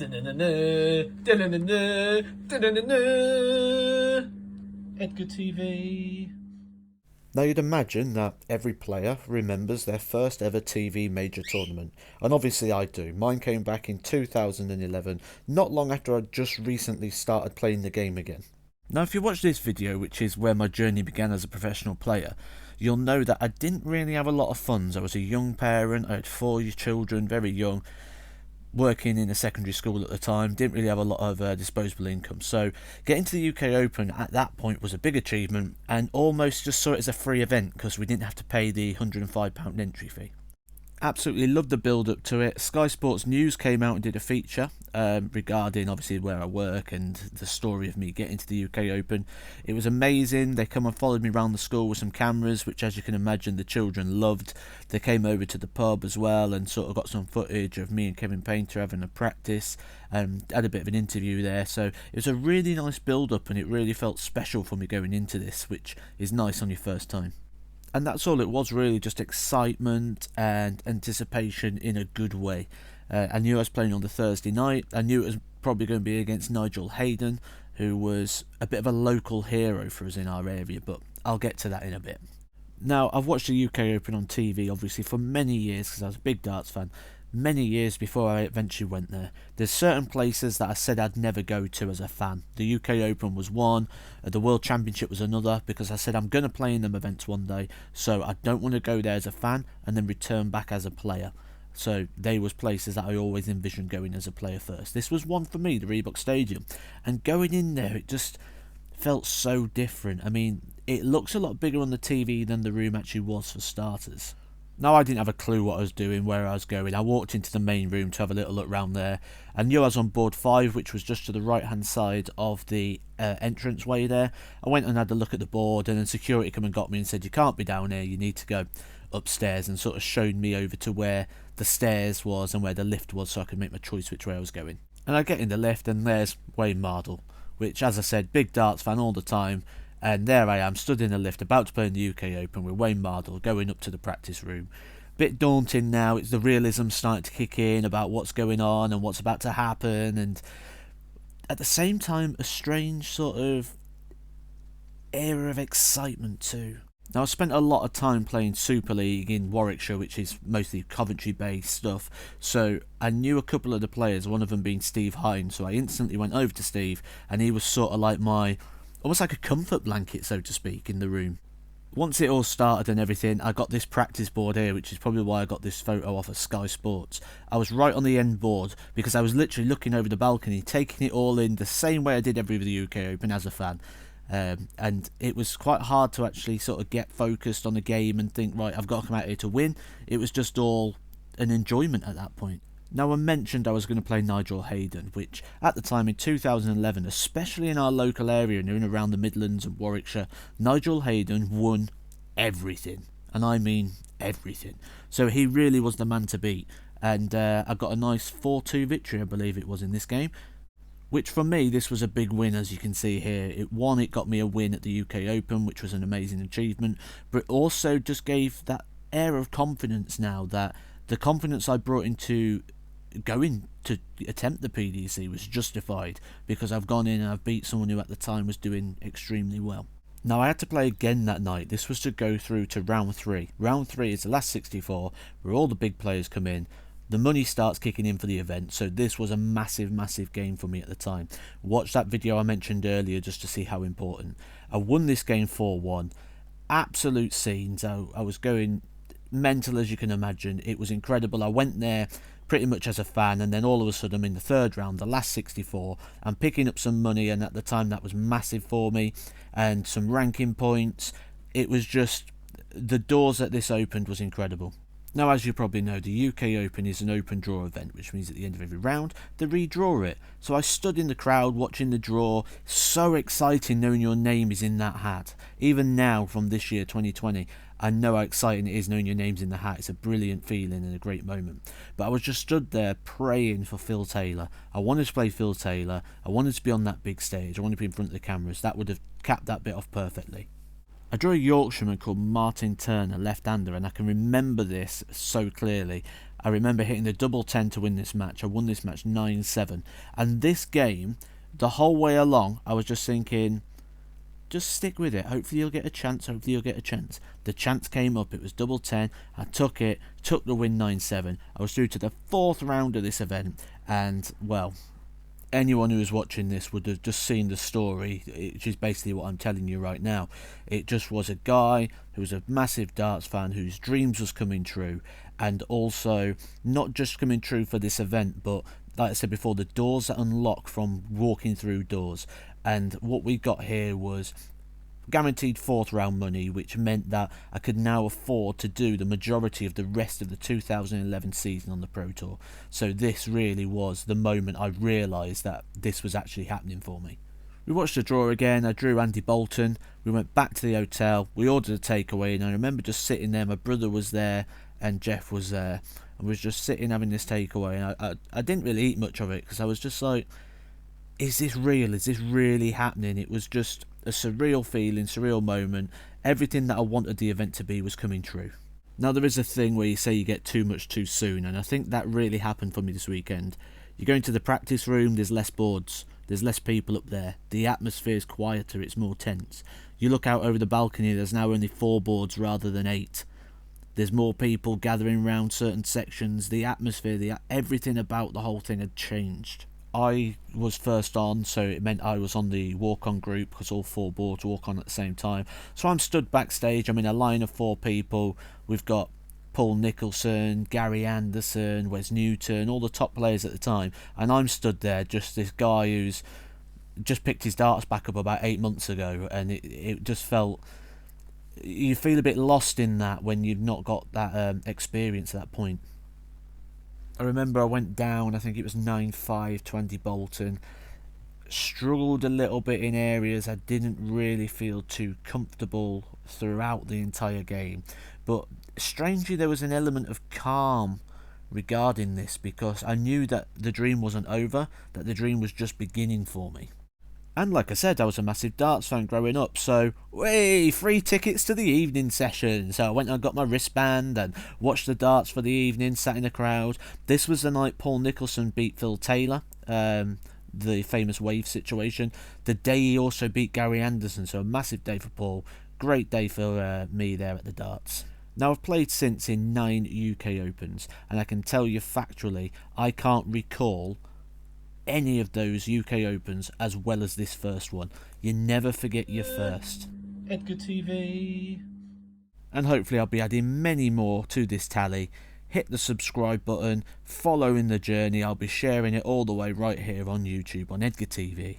Edgar TV. Now you'd imagine that every player remembers their first ever TV major tournament, and obviously I do. Mine came back in 2011, not long after I'd just recently started playing the game again. Now if you watch this video, which is where my journey began as a professional player, you'll know that I didn't really have a lot of funds. I was a young parent, I had 4 children, very young, working in a secondary school at the time, didn't really have a lot of disposable income. So getting to the UK Open at that point was a big achievement, and almost just saw it as a free event because we didn't have to pay the £105 entry fee. Absolutely loved the build up to it. Sky Sports News came out and did a feature regarding obviously where I work and the story of me getting to the UK Open. It was amazing. They come and followed me around the school with some cameras, which as you can imagine the children loved. They came over to the pub as well and sort of got some footage of me and Kevin Painter having a practice and had a bit of an interview there. So it was a really nice build up, and it really felt special for me going into this, which is nice on your first time. And that's all it was, really, just excitement and anticipation in a good way. I knew I was playing on the Thursday night. I knew it was probably going to be against Nigel Haden, who was a bit of a local hero for us in our area, but I'll get to that in a bit. Now, I've watched the UK Open on TV, obviously, for many years, because I was a big darts fan. Many years before I eventually went there. There's certain places that I said I'd never go to as a fan. The UK Open was one, the World Championship was another, because I said I'm going to play in them events one day, so I don't want to go there as a fan and then return back as a player. So they was places that I always envisioned going as a player first. This was one for me, the Reebok Stadium, and going in there it just felt so different. I mean, it looks a lot bigger on the TV than the room actually was, for starters. Now, I didn't have a clue what I was doing, where I was going. I walked into the main room to have a little look round there. I knew I was on board 5, which was just to the right hand side of the entrance way there. I went and had a look at the board, and then security came and got me and said, you can't be down here, you need to go upstairs, and sort of showed me over to where the stairs was and where the lift was, so I could make my choice which way I was going. And I get in the lift, and there's Wayne Mardle, which, as I said, big darts fan all the time. And there I am, stood in a lift, about to play in the UK Open with Wayne Mardle, going up to the practice room. Bit daunting now, it's the realism starting to kick in about what's going on and what's about to happen, and at the same time, a strange sort of era of excitement too. Now, I spent a lot of time playing Super League in Warwickshire, which is mostly Coventry-based stuff, so I knew a couple of the players, one of them being Steve Hine, so I instantly went over to Steve, and he was sort of like my almost like a comfort blanket, so to speak, in the room. Once it all started and everything, I got this practice board here, which is probably why I got this photo off of Sky Sports. I was right on the end board because I was literally looking over the balcony, taking it all in the same way I did every the UK Open as a fan. And it was quite hard to actually sort of get focused on the game and think, right, I've got to come out here to win. It was just all an enjoyment at that point. Now, I mentioned I was going to play Nigel Haden, which at the time in 2011, especially in our local area and in around the Midlands and Warwickshire, Nigel Haden won everything. And I mean everything. So he really was the man to beat. And I got a nice 4-2 victory, I believe it was, in this game. Which for me, this was a big win, as you can see here. It got me a win at the UK Open, which was an amazing achievement. But it also just gave that air of confidence now, that the confidence I brought into going to attempt the PDC was justified, because I've gone in and I've beat someone who at the time was doing extremely well. Now, I had to play again that night. This was to go through to round 3. Round 3 is the last 64, where all the big players come in. The money starts kicking in for the event, so this was a massive game for me at the time. Watch that video I mentioned earlier just to see how important. I won this game 4-1. Absolute scenes. I was going mental, as you can imagine. It was incredible. I went there pretty much as a fan, and then all of a sudden I'm in the third round, the last 64, I'm picking up some money, and at the time that was massive for me, and some ranking points. It was just, the doors that this opened was incredible. Now, as you probably know, the UK Open is an open draw event, which means at the end of every round, they redraw it. So I stood in the crowd watching the draw, so exciting knowing your name is in that hat. Even now, from this year, 2020, I know how exciting it is knowing your name's in the hat. It's a brilliant feeling and a great moment. But I was just stood there praying for Phil Taylor. I wanted to play Phil Taylor. I wanted to be on that big stage. I wanted to be in front of the cameras. That would have capped that bit off perfectly. I drew a Yorkshireman called Martin Turner, left-hander, and I can remember this so clearly. I remember hitting the double 10 to win this match. I won this match 9-7. And this game, the whole way along, I was just thinking, just stick with it. Hopefully you'll get a chance. Hopefully you'll get a chance. The chance came up. It was double 10. I took it. Took the win 9-7. I was through to the 4th round of this event. And, well, anyone who was watching this would have just seen the story, which is basically what I'm telling you right now. It just was a guy who was a massive darts fan whose dreams was coming true, and also not just coming true for this event, but like I said before, the doors that unlock from walking through doors. And what we got here was guaranteed 4th round money, which meant that I could now afford to do the majority of the rest of the 2011 season on the Pro Tour. So this really was the moment I realised that this was actually happening for me. We watched the draw again. I drew Andy Bolton. We went back to the hotel. We ordered a takeaway, and I remember just sitting there. My brother was there and Jeff was there, and we was just sitting having this takeaway. And I didn't really eat much of it because I was just like, is this real? Is this really happening? It was just a surreal feeling, surreal moment. Everything that I wanted the event to be was coming true. Now, there is a thing where you say you get too much too soon, and I think that really happened for me this weekend. You go into the practice room, there's less boards, there's less people up there, the atmosphere's quieter, it's more tense. You look out over the balcony, there's now only 4 boards rather than 8. There's more people gathering around certain sections, the atmosphere, everything about the whole thing had changed. I was first on, so it meant I was on the walk-on group because all 4 boards walk on at the same time. So I'm stood backstage. I'm in a line of 4 people. We've got Paul Nicholson, Gary Anderson, Wes Newton, all the top players at the time. And I'm stood there, just this guy who's just picked his darts back up about 8 months ago. And it just felt... You feel a bit lost in that when you've not got that experience at that point. I remember I went down, I think it was 9-5 to Andy Bolton. Struggled a little bit in areas I didn't really feel too comfortable throughout the entire game. But strangely, there was an element of calm regarding this because I knew that the dream wasn't over, that the dream was just beginning for me. And like I said, I was a massive darts fan growing up, so, way, free tickets to the evening session. So I went and got my wristband and watched the darts for the evening, sat in the crowd. This was the night Paul Nicholson beat Phil Taylor, the famous wave situation. The day he also beat Gary Anderson, so a massive day for Paul. Great day for me there at the darts. Now, I've played since in 9 UK Opens, and I can tell you factually, I can't recall any of those UK Opens as well as this first one. You never forget your first. Edgar TV. And hopefully I'll be adding many more to this tally. Hit the subscribe button, follow in the journey. I'll be sharing it all the way right here on YouTube on Edgar TV.